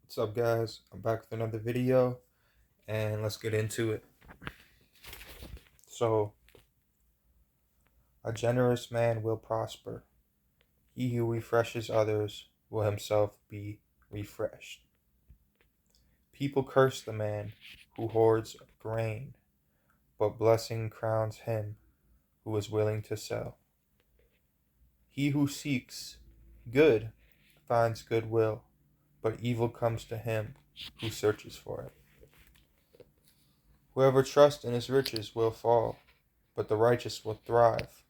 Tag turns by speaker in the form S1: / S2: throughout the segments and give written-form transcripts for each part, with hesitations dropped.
S1: What's up, guys? I'm back with another video, and let's get into it. So, a generous man will prosper. He who refreshes others will himself be refreshed. People curse the man who hoards grain, but blessing crowns him who is willing to sell. He who seeks good finds goodwill, but evil comes to him who searches for it. Whoever trusts in his riches will fall, but the righteous will thrive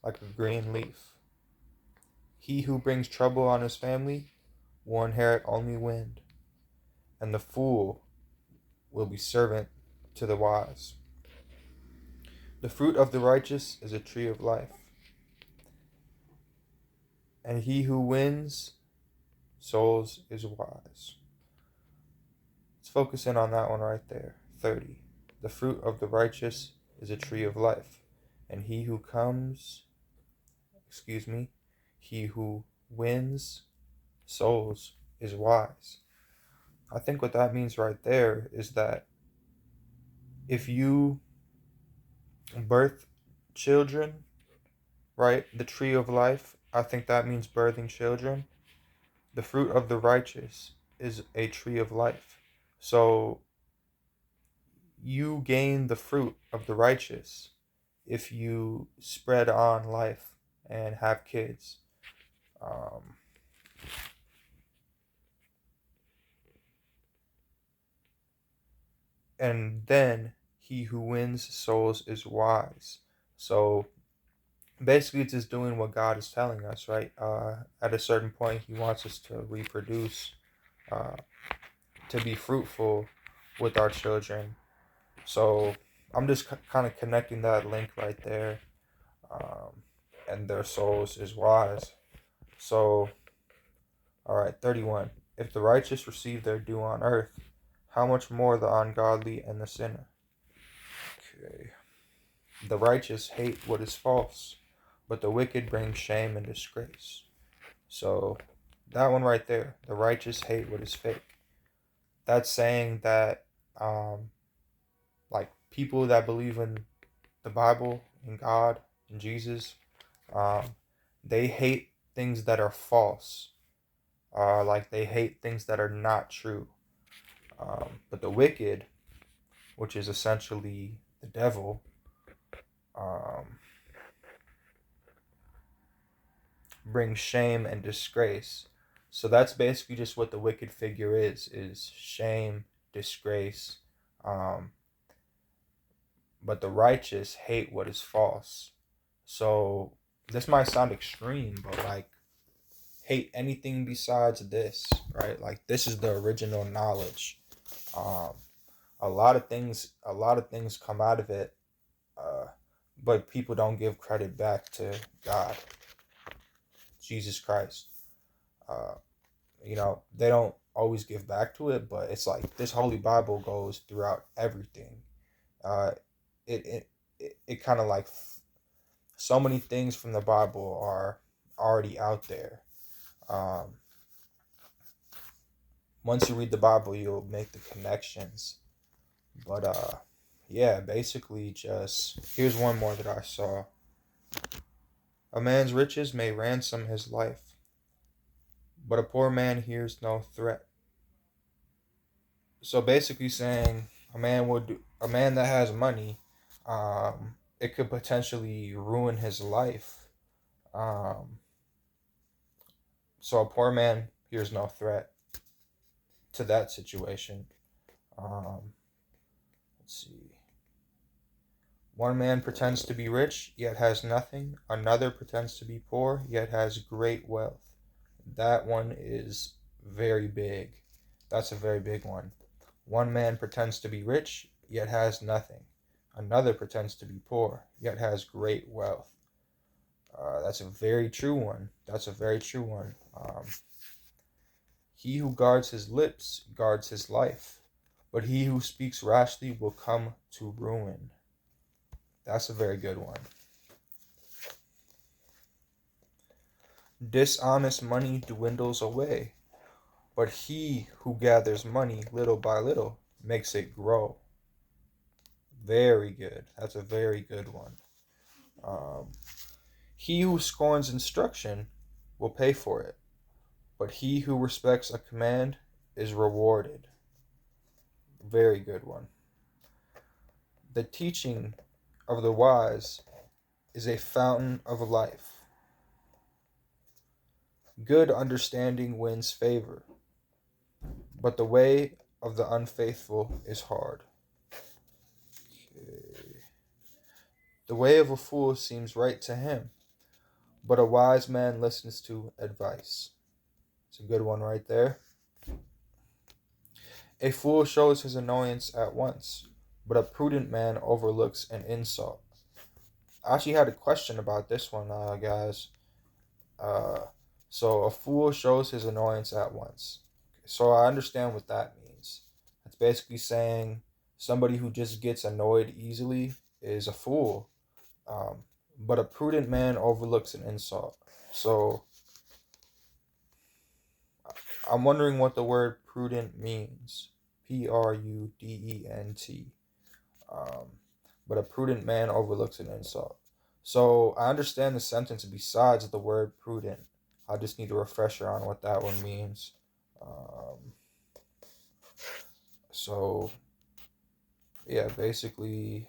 S1: like a green leaf. He who brings trouble on his family will inherit only wind, and the fool will be servant to the wise. The fruit of the righteous is a tree of life, and he who wins souls is wise. Let's focus in on that one right there. 30. The fruit of the righteous is a tree of life, and he who wins souls is wise. I think what that means right there is that if you birth children, right, the tree of life, I think that means birthing children. The fruit of the righteous is a tree of life. So you gain the fruit of the righteous if you spread on life and have kids. And then he who wins souls is wise. So basically, it's just doing what God is telling us, right? At a certain point, He wants us to reproduce, uh, to be fruitful with our children. So I'm just kind of connecting that link right there. And their souls is wise. So, all right, 31. If the righteous receive their due on earth, how much more the ungodly and the sinner? Okay. The righteous hate what is false, but the wicked bring shame and disgrace. So that one right there, the righteous hate what is fake. That's saying that like people that believe in the Bible, in God, in Jesus, um, they hate things that are false. Like they hate things that are not true. But the wicked, which is essentially the devil, um, brings shame and disgrace. So that's basically just what the wicked figure is shame, disgrace. Um, but the righteous hate what is false. So this might sound extreme, but like hate anything besides this, right? Like this is the original knowledge. Um, a lot of things come out of it, uh, but people don't give credit back to God, Jesus Christ. Uh, they don't always give back to it, but it's like this Holy Bible goes throughout everything. Uh, it kind of like so many things from the Bible are already out there. Um, Once you read the Bible, you'll make the connections. But yeah, basically, just here's one more that I saw. A man's riches may ransom his life, but a poor man hears no threat. So basically, saying a man that has money, it could potentially ruin his life. Um, so a poor man hears no threat to that situation. Let's see. One man pretends to be rich, yet has nothing. Another pretends to be poor, yet has great wealth. That one is very big. That's a very big one. One man pretends to be rich, yet has nothing. Another pretends to be poor, yet has great wealth. That's a very true one. That's a very true one. He who guards his lips guards his life, but he who speaks rashly will come to ruin. That's a very good one. Dishonest money dwindles away, but he who gathers money little by little makes it grow. Very good. That's a very good one. Um, he who scorns instruction will pay for it, but he who respects a command is rewarded. Very good one. The teaching of the wise is a fountain of life. Good understanding wins favor, but the way of the unfaithful is hard. Okay. The way of a fool seems right to him, but a wise man listens to advice. It's a good one right there. A fool shows his annoyance at once, but a prudent man overlooks an insult. I actually had a question about this one, guys. Uh, so a fool shows his annoyance at once. So I understand what that means. It's basically saying somebody who just gets annoyed easily is a fool. But a prudent man overlooks an insult. So I'm wondering what the word prudent means. Prudent. But a prudent man overlooks an insult. So I understand the sentence besides the word prudent. I just need a refresher on what that one means. So yeah, basically,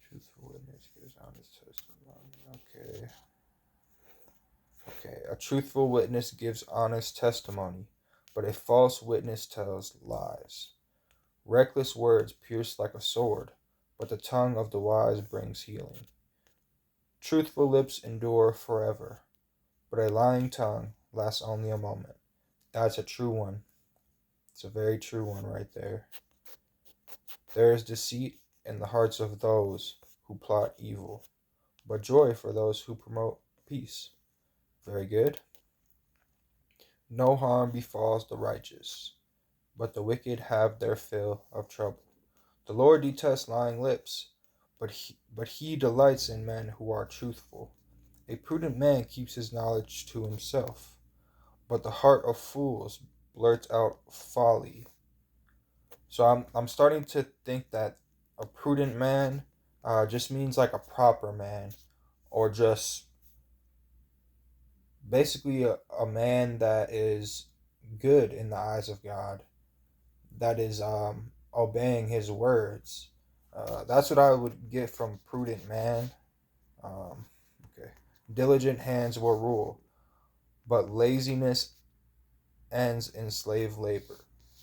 S1: truthful witness gives honest testimony. Okay. A truthful witness gives honest testimony, but a false witness tells lies. Reckless words pierce like a sword, but the tongue of the wise brings healing. Truthful lips endure forever, but a lying tongue lasts only a moment. That's a true one. It's a very true one right there. There is deceit in the hearts of those who plot evil, but joy for those who promote peace. Very good. No harm befalls the righteous, but the wicked have their fill of trouble. The Lord detests lying lips, but he delights in men who are truthful. A prudent man keeps his knowledge to himself, but the heart of fools blurts out folly. So I'm starting to think that a prudent man just means like a proper man, or just basically a man that is good in the eyes of God, that is obeying his words. That's what I would get from prudent man. Okay. Diligent hands will rule, but laziness ends in slave labor.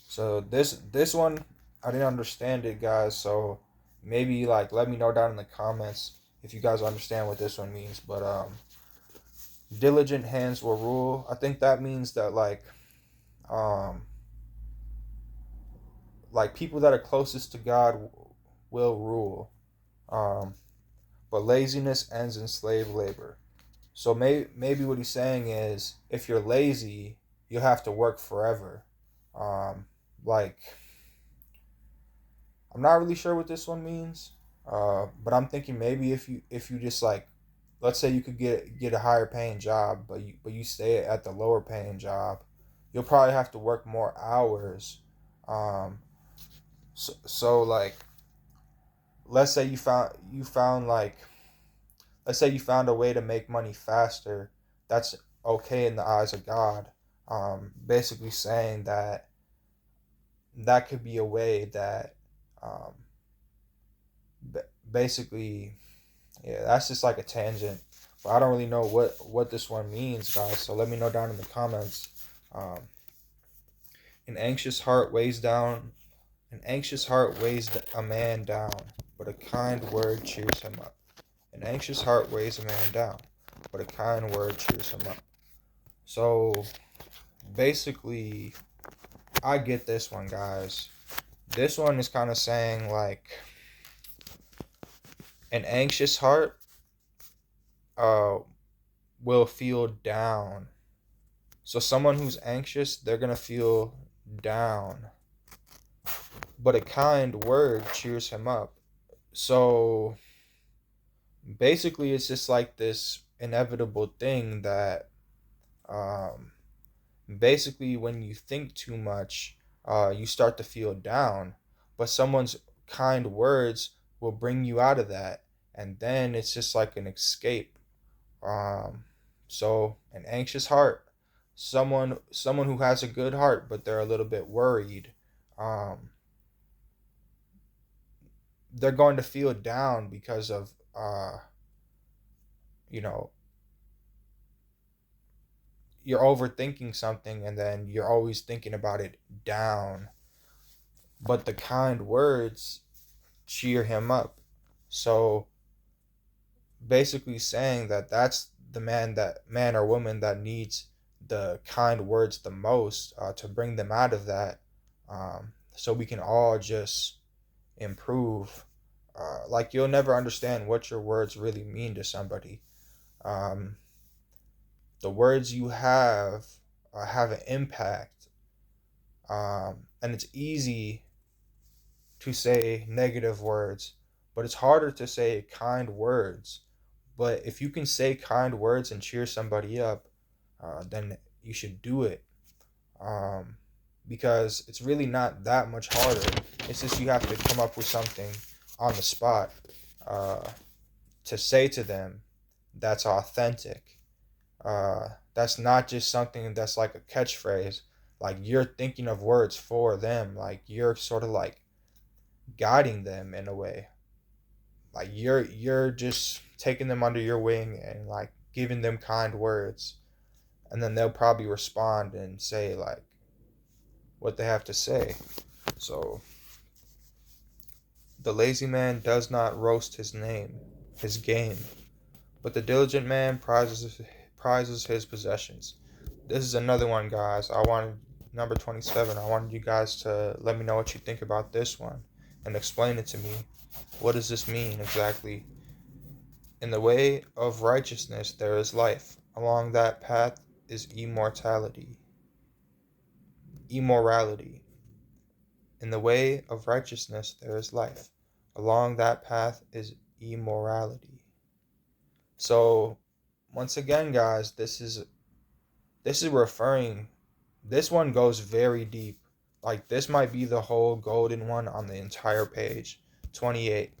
S1: So this one I didn't understand it, guys. So maybe like let me know down in the comments if you guys understand what this one means. But diligent hands will rule. I think that means that um like people that are closest to God will rule. Um, but laziness ends in slave labor. So maybe what he's saying is if you're lazy, you have to work forever. Like I'm not really sure what this one means. But I'm thinking maybe if you just like, let's say you could get a higher paying job, but you stay at the lower paying job, you'll probably have to work more hours. Um, so like let's say you found like let's say you found a way to make money faster. That's okay in the eyes of God. Basically saying that that could be a way that um, basically, yeah, that's just like a tangent. But I don't really know what this one means, guys. So let me know down in the comments. Um, an anxious heart weighs down. An anxious heart weighs a man down, but a kind word cheers him up. An anxious heart weighs a man down, but a kind word cheers him up. So basically, I get this one, guys. This one is kind of saying like an anxious heart uh will feel down. So someone who's anxious, they're gonna feel down. But a kind word cheers him up. So basically it's just like this inevitable thing that Basically, when you think too much, you start to feel down, but someone's kind words will bring you out of that, and then it's just like an escape. um, so an anxious heart, someone who has a good heart but they're a little bit worried, um, they're going to feel down because of you know you're overthinking something and then you're always thinking about it down. But the kind words cheer him up. So basically saying that that's the man or woman that needs the kind words the most, to bring them out of that, so we can all just improve. Like, you'll never understand what your words really mean to somebody. um, the words you have an impact, and it's easy to say negative words, but it's harder to say kind words. But if you can say kind words and cheer somebody up, then you should do it. Um, because it's really not that much harder. It's just you have to come up with something on the spot, uh, to say to them that's authentic. That's not just something that's like a catchphrase. Like, you're thinking of words for them. Like, you're sort of like guiding them in a way. Like, you're just taking them under your wing and like giving them kind words, and then they'll probably respond and say like what they have to say. So the lazy man does not roast his game, but the diligent man prizes his possessions. This is another one, guys. I wanted number 27. I wanted you guys to let me know what you think about this one and explain it to me. What does this mean exactly? In the way of righteousness there is life. Along that path is immortality. Immorality. In the way of righteousness there is life. Along that path is immorality. So once again, guys, this is referring, this one goes very deep. Like, this might be the whole golden one on the entire page. 28.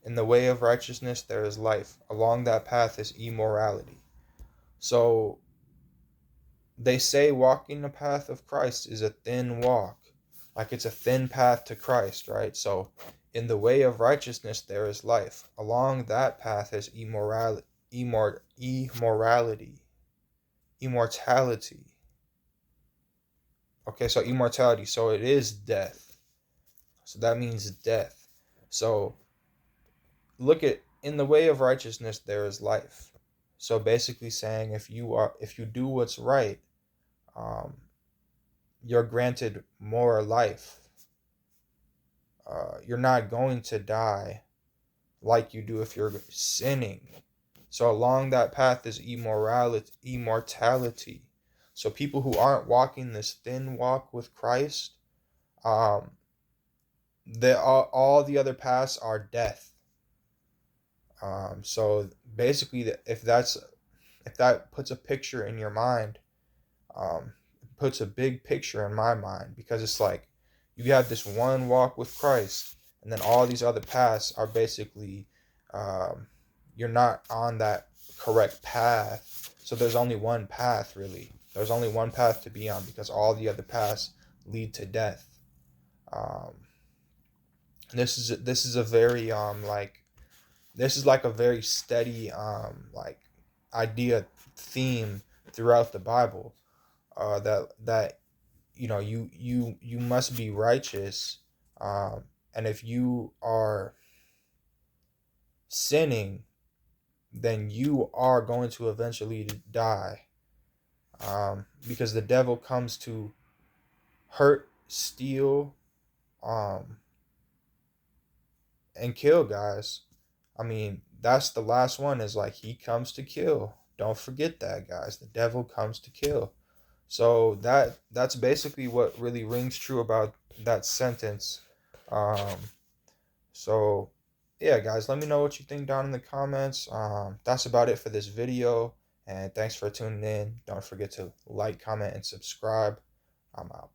S1: In the way of righteousness there is life. Along that path is immorality. So they say walking the path of Christ is a thin walk. Like, it's a thin path to Christ, right? So in the way of righteousness there is life. Along that path is immorality. Immortality. Okay, so immortality. So it is death. So that means death. So look at, in the way of righteousness there is life. So basically saying, if you do what's right, um, you're granted more life. You're not going to die like you do if you're sinning. So along that path is immortality. So people who aren't walking this thin walk with Christ, um, all the other paths are death. So basically, if that puts a picture in your mind, puts a big picture in my mind, because it's like you have this one walk with Christ, and then all these other paths are basically, um, you're not on that correct path. So there's only one path, really. There's only one path to be on, because all the other paths lead to death. Um, this is a very like this is like a very steady like idea, theme throughout the Bible, that you must be righteous, and if you are sinning, then you are going to eventually die, because the devil comes to hurt, steal, um, and kill, guys. I mean, that's the last one, is like, he comes to kill. Don't forget that, guys. The devil comes to kill. So that's basically what really rings true about that sentence. Um, so yeah, guys, let me know what you think down in the comments. That's about it for this video, And thanks for tuning in. Don't forget to like, comment, and subscribe. I'm out.